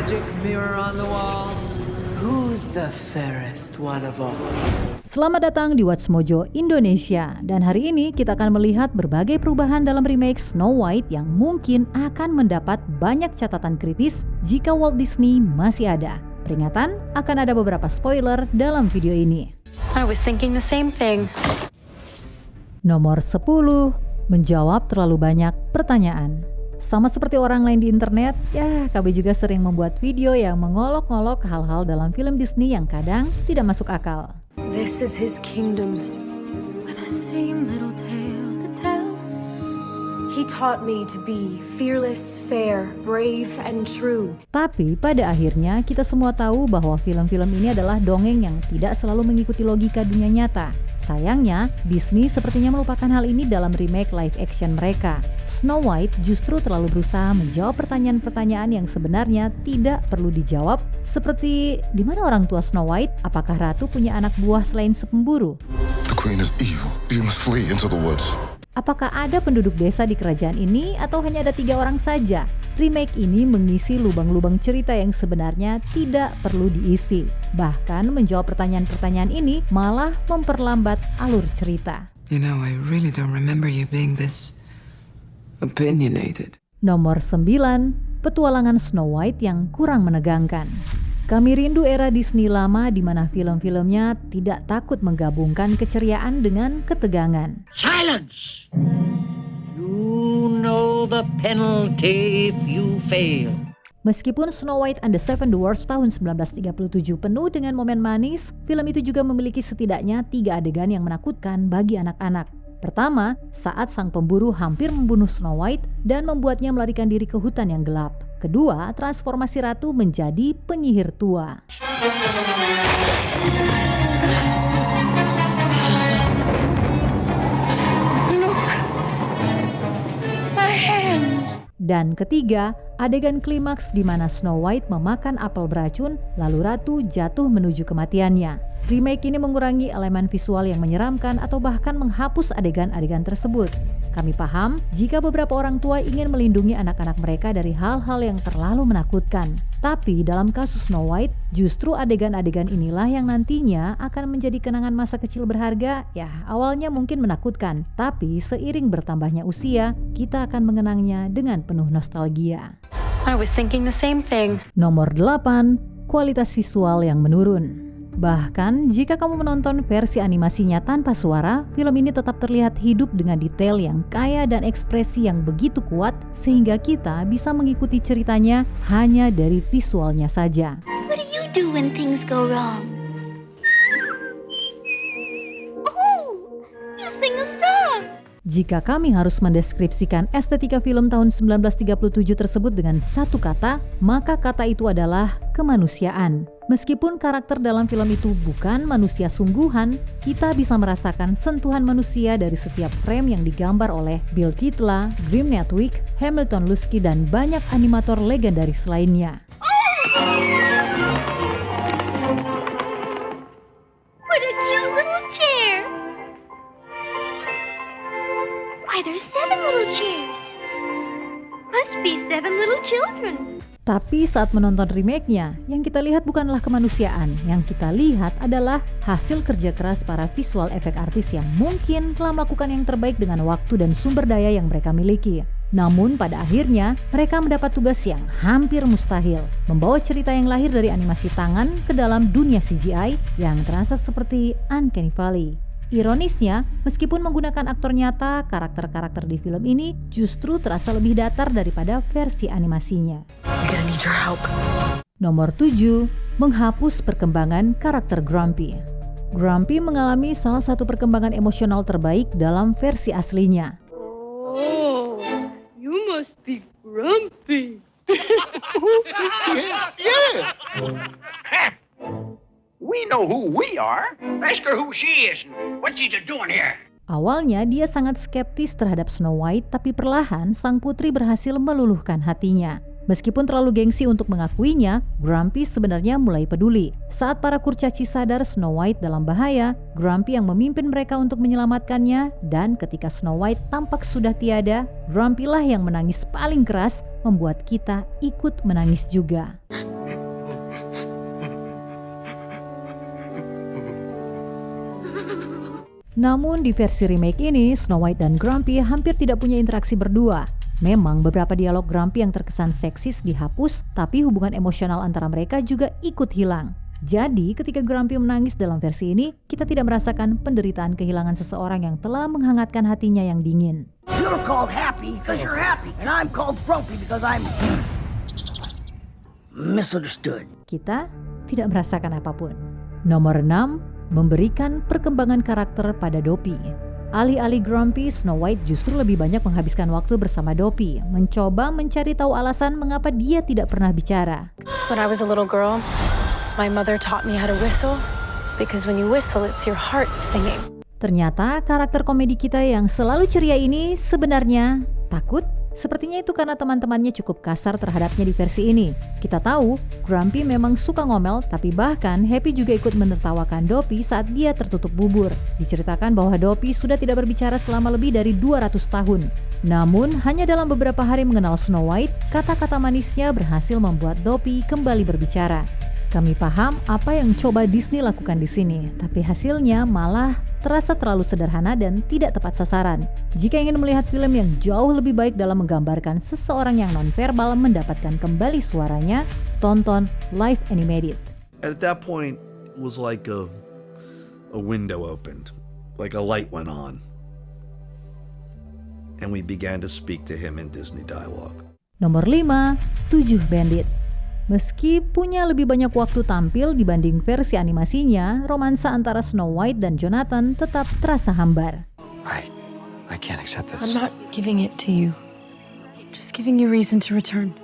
magic mirror on the wall. Who's the fairest one of all? Selamat datang di What's Mojo Indonesia. Dan hari ini kita akan melihat berbagai perubahan dalam remake Snow White yang mungkin akan mendapat banyak catatan kritis jika Walt Disney masih ada. Peringatan, akan ada beberapa spoiler dalam video ini. I was thinking the same thing. Nomor 10, menjawab terlalu banyak pertanyaan. Sama seperti orang lain di internet, ya KB juga sering membuat video yang mengolok-ngolok hal-hal dalam film Disney yang kadang tidak masuk akal. This is his kingdom, with the same little tale to tell. He taught me to be fearless, fair, brave, and true. Tapi pada akhirnya kita semua tahu bahwa film-film ini adalah dongeng yang tidak selalu mengikuti logika dunia nyata. Sayangnya, Disney sepertinya melupakan hal ini dalam remake live action mereka. Snow White justru terlalu berusaha menjawab pertanyaan-pertanyaan yang sebenarnya tidak perlu dijawab, seperti di mana orang tua Snow White? Apakah ratu punya anak buah selain sepemburu? The queen is evil. You must flee into the woods. Apakah ada penduduk desa di kerajaan ini atau hanya ada 3 orang saja? Remake ini mengisi lubang-lubang cerita yang sebenarnya tidak perlu diisi. Bahkan menjawab pertanyaan-pertanyaan ini malah memperlambat alur cerita. You know, I really don't remember you being this opinionated. Nomor 9, petualangan Snow White yang kurang menegangkan. Kami rindu era Disney lama di mana film-filmnya tidak takut menggabungkan keceriaan dengan ketegangan. Silence! You know the penalty if you fail. Meskipun Snow White and the Seven Dwarfs tahun 1937 penuh dengan momen manis, film itu juga memiliki setidaknya 3 adegan yang menakutkan bagi anak-anak. Pertama, saat sang pemburu hampir membunuh Snow White dan membuatnya melarikan diri ke hutan yang gelap. Kedua, transformasi ratu menjadi penyihir tua. Look! My hands! Dan ketiga, adegan klimaks di mana Snow White memakan apel beracun, lalu ratu jatuh menuju kematiannya. Remake ini mengurangi elemen visual yang menyeramkan atau bahkan menghapus adegan-adegan tersebut. Kami paham jika beberapa orang tua ingin melindungi anak-anak mereka dari hal-hal yang terlalu menakutkan. Tapi dalam kasus Snow White, justru adegan-adegan inilah yang nantinya akan menjadi kenangan masa kecil berharga. Ya, awalnya mungkin menakutkan, tapi seiring bertambahnya usia, kita akan mengenangnya dengan penuh nostalgia. I was thinking the same thing. Nomor 8, kualitas visual yang menurun. Bahkan jika kamu menonton versi animasinya tanpa suara, film ini tetap terlihat hidup dengan detail yang kaya dan ekspresi yang begitu kuat sehingga kita bisa mengikuti ceritanya hanya dari visualnya saja. What do you do when things go wrong? Oh, you sing a song. Jika kami harus mendeskripsikan estetika film tahun 1937 tersebut dengan satu kata, maka kata itu adalah kemanusiaan. Meskipun karakter dalam film itu bukan manusia sungguhan, kita bisa merasakan sentuhan manusia dari setiap frame yang digambar oleh Bill Titla, Grim Netwick, Hamilton Lusky, dan banyak animator legendaris lainnya. What a cute little chair. Why, there's 7 little chairs. Must be 7 little children. Tapi saat menonton remake-nya, yang kita lihat bukanlah kemanusiaan. Yang kita lihat adalah hasil kerja keras para visual efek artis yang mungkin telah melakukan yang terbaik dengan waktu dan sumber daya yang mereka miliki. Namun pada akhirnya, mereka mendapat tugas yang hampir mustahil, membawa cerita yang lahir dari animasi tangan ke dalam dunia CGI yang terasa seperti Uncanny Valley. Ironisnya, meskipun menggunakan aktor nyata, karakter-karakter di film ini justru terasa lebih datar daripada versi animasinya. Nomor 7, menghapus perkembangan karakter Grumpy. Grumpy mengalami salah satu perkembangan emosional terbaik dalam versi aslinya. Oh, you must be grumpy. Yeah! We know who we are. Ask her who she is and what she's doing here. Awalnya dia sangat skeptis terhadap Snow White, tapi perlahan sang putri berhasil meluluhkan hatinya. Meskipun terlalu gengsi untuk mengakuinya, Grumpy sebenarnya mulai peduli. Saat para kurcaci sadar Snow White dalam bahaya, Grumpy yang memimpin mereka untuk menyelamatkannya, dan ketika Snow White tampak sudah tiada, Grumpy lah yang menangis paling keras, membuat kita ikut menangis juga. Namun di versi remake ini, Snow White dan Grumpy hampir tidak punya interaksi berdua. Memang beberapa dialog Grumpy yang terkesan seksis dihapus, tapi hubungan emosional antara mereka juga ikut hilang. Jadi ketika Grumpy menangis dalam versi ini, kita tidak merasakan penderitaan kehilangan seseorang yang telah menghangatkan hatinya yang dingin. You're called happy because you're happy, and I'm called grumpy because I'm misunderstood. Kita tidak merasakan apapun. Nomor 6. Memberikan perkembangan karakter pada Dopey. Alih-alih Grumpy, Snow White justru lebih banyak menghabiskan waktu bersama Dopey, mencoba mencari tahu alasan mengapa dia tidak pernah bicara. When I was a little girl, my mother taught me how to whistle because when you whistle, it's your heart singing. Ternyata karakter komedi kita yang selalu ceria ini sebenarnya takut. Sepertinya itu karena teman-temannya cukup kasar terhadapnya di versi ini. Kita tahu, Grumpy memang suka ngomel, tapi bahkan Happy juga ikut menertawakan Dopey saat dia tertutup bubur. Diceritakan bahwa Dopey sudah tidak berbicara selama lebih dari 200 tahun. Namun, hanya dalam beberapa hari mengenal Snow White, kata-kata manisnya berhasil membuat Dopey kembali berbicara. Kami paham apa yang coba Disney lakukan di sini, tapi hasilnya malah terasa terlalu sederhana dan tidak tepat sasaran. Jika ingin melihat film yang jauh lebih baik dalam menggambarkan seseorang yang nonverbal mendapatkan kembali suaranya, tonton Live Animated. At that point, it was like a window opened, like a light went on, and we began to speak to him in Disney dialogue. Nomor 5, 7 Bandit. Meski punya lebih banyak waktu tampil dibanding versi animasinya, romansa antara Snow White dan Jonathan tetap terasa hambar. I can't accept this. I'm not giving it to you. I'm just giving you reason to return.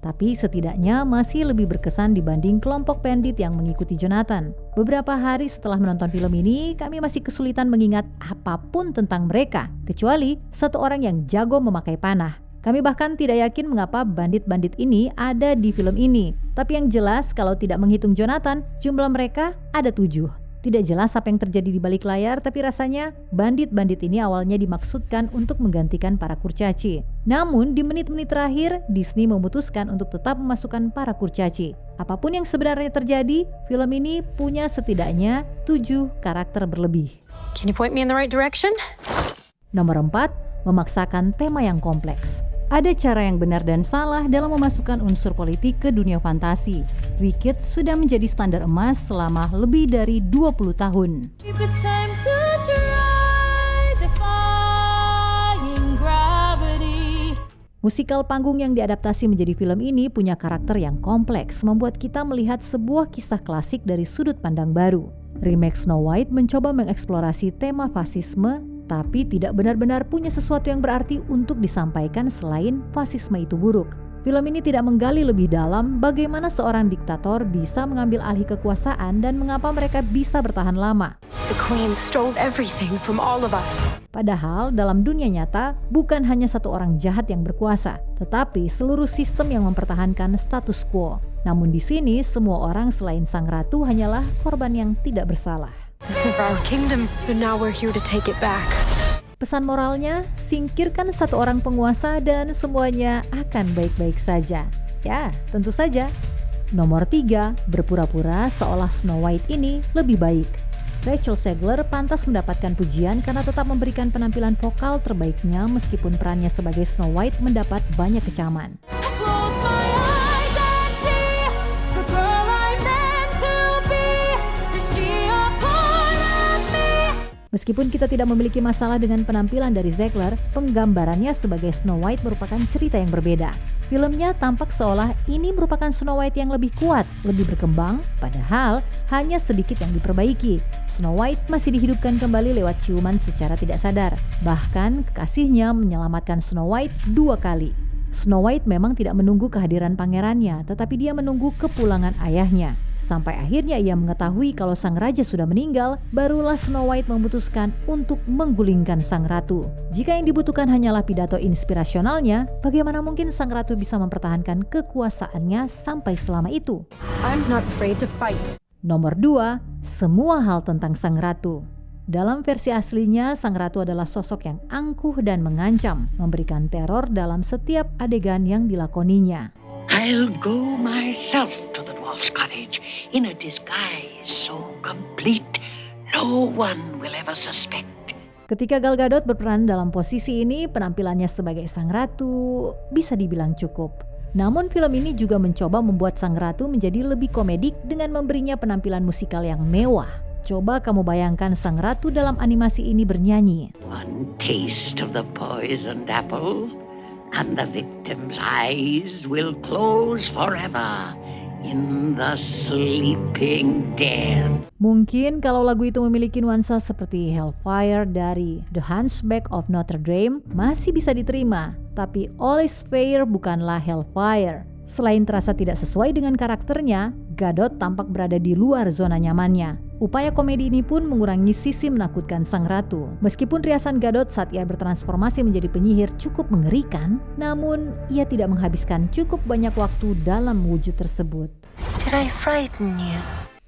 Tapi setidaknya masih lebih berkesan dibanding kelompok bandit yang mengikuti Jonathan. Beberapa hari setelah menonton film ini, kami masih kesulitan mengingat apapun tentang mereka, kecuali satu orang yang jago memakai panah. Kami bahkan tidak yakin mengapa bandit-bandit ini ada di film ini. Tapi yang jelas kalau tidak menghitung Jonathan, jumlah mereka ada 7. Tidak jelas apa yang terjadi di balik layar, tapi rasanya bandit-bandit ini awalnya dimaksudkan untuk menggantikan para kurcaci. Namun di menit-menit terakhir, Disney memutuskan untuk tetap memasukkan para kurcaci. Apapun yang sebenarnya terjadi, film ini punya setidaknya 7 karakter berlebih. Can you point me in the right direction? Nomor 4, memaksakan tema yang kompleks. Ada cara yang benar dan salah dalam memasukkan unsur politik ke dunia fantasi. Wicked sudah menjadi standar emas selama lebih dari 20 tahun. Musikal panggung yang diadaptasi menjadi film ini punya karakter yang kompleks, membuat kita melihat sebuah kisah klasik dari sudut pandang baru. Remake Snow White mencoba mengeksplorasi tema fasisme, tapi tidak benar-benar punya sesuatu yang berarti untuk disampaikan selain fasisme itu buruk. Film ini tidak menggali lebih dalam bagaimana seorang diktator bisa mengambil alih kekuasaan dan mengapa mereka bisa bertahan lama. The Queen stole everything from all of us. Padahal dalam dunia nyata bukan hanya satu orang jahat yang berkuasa, tetapi seluruh sistem yang mempertahankan status quo. Namun di sini semua orang selain sang ratu hanyalah korban yang tidak bersalah. This is our kingdom, and now we're here to take it back. Pesan moralnya, singkirkan satu orang penguasa dan semuanya akan baik-baik saja. Ya, tentu saja. Nomor 3, berpura-pura seolah Snow White ini lebih baik. Rachel Zegler pantas mendapatkan pujian karena tetap memberikan penampilan vokal terbaiknya meskipun perannya sebagai Snow White mendapat banyak kecaman. Meskipun kita tidak memiliki masalah dengan penampilan dari Zegler, penggambarannya sebagai Snow White merupakan cerita yang berbeda. Filmnya tampak seolah ini merupakan Snow White yang lebih kuat, lebih berkembang, padahal hanya sedikit yang diperbaiki. Snow White masih dihidupkan kembali lewat ciuman secara tidak sadar. Bahkan kekasihnya menyelamatkan Snow White 2 kali. Snow White memang tidak menunggu kehadiran pangerannya, tetapi dia menunggu kepulangan ayahnya. Sampai akhirnya ia mengetahui kalau sang raja sudah meninggal, barulah Snow White memutuskan untuk menggulingkan sang ratu. Jika yang dibutuhkan hanyalah pidato inspirasionalnya, bagaimana mungkin sang ratu bisa mempertahankan kekuasaannya sampai selama itu? I'm not afraid to fight. Nomor 2, semua hal tentang sang ratu. Dalam versi aslinya, sang ratu adalah sosok yang angkuh dan mengancam, memberikan teror dalam setiap adegan yang dilakoninya. I'll go myself to the dwarf's cottage in a disguise so complete No one will ever suspect. Ketika Gal Gadot berperan dalam posisi ini, penampilannya sebagai sang ratu bisa dibilang cukup. Namun film ini juga mencoba membuat sang ratu menjadi lebih komedik dengan memberinya penampilan musikal yang mewah. Coba kamu bayangkan sang ratu dalam animasi ini bernyanyi. One taste of the poisoned apple, and the victim's eyes will close forever in the sleeping dead. Mungkin kalau lagu itu memiliki nuansa seperti Hellfire dari The Hunchback of Notre Dame masih bisa diterima, tapi All is Fair bukanlah Hellfire. Selain terasa tidak sesuai dengan karakternya, Gadot tampak berada di luar zona nyamannya. Upaya komedi ini pun mengurangi sisi menakutkan sang ratu. Meskipun riasan Gadot saat ia bertransformasi menjadi penyihir cukup mengerikan, namun ia tidak menghabiskan cukup banyak waktu dalam wujud tersebut. Did I frighten you?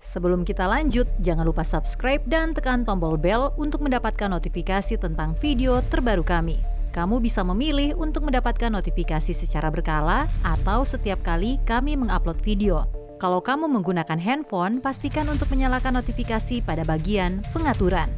Sebelum kita lanjut, jangan lupa subscribe dan tekan tombol bel untuk mendapatkan notifikasi tentang video terbaru kami. Kamu bisa memilih untuk mendapatkan notifikasi secara berkala atau setiap kali kami mengupload video. Kalau kamu menggunakan handphone, pastikan untuk menyalakan notifikasi pada bagian pengaturan.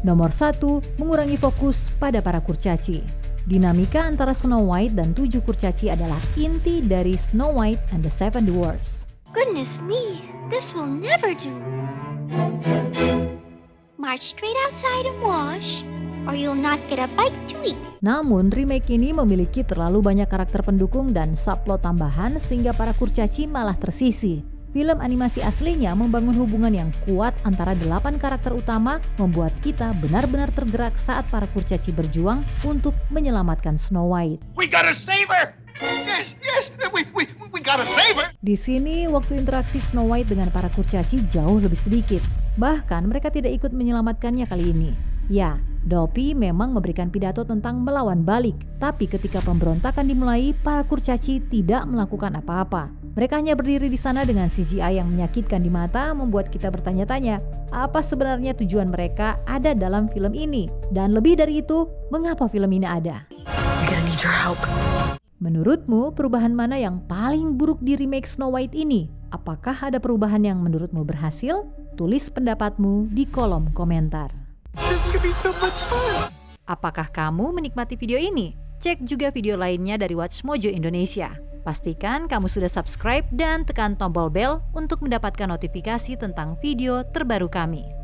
Nomor 1, mengurangi fokus pada para kurcaci. Dinamika antara Snow White dan 7 kurcaci adalah inti dari Snow White and the Seven Dwarfs. Goodness me, this will never do. March straight outside and wash, or you'll not get a bite to eat. Namun, remake ini memiliki terlalu banyak karakter pendukung dan subplot tambahan sehingga para kurcaci malah tersisih. Film animasi aslinya membangun hubungan yang kuat antara 8 karakter utama, membuat kita benar-benar tergerak saat para kurcaci berjuang untuk menyelamatkan Snow White. We gotta save her! Yes, we gotta save her! Di sini, waktu interaksi Snow White dengan para kurcaci jauh lebih sedikit. Bahkan mereka tidak ikut menyelamatkannya kali ini. Ya, Dopey memang memberikan pidato tentang melawan balik, tapi ketika pemberontakan dimulai, para kurcaci tidak melakukan apa-apa. Mereka hanya berdiri di sana dengan CGI yang menyakitkan di mata, membuat kita bertanya-tanya, apa sebenarnya tujuan mereka ada dalam film ini? Dan lebih dari itu, mengapa film ini ada? I'm gonna need your help. Menurutmu, perubahan mana yang paling buruk di remake Snow White ini? Apakah ada perubahan yang menurutmu berhasil? Tulis pendapatmu di kolom komentar. This could be so much fun. Apakah kamu menikmati video ini? Cek juga video lainnya dari Watch Mojo Indonesia. Pastikan kamu sudah subscribe dan tekan tombol bel untuk mendapatkan notifikasi tentang video terbaru kami.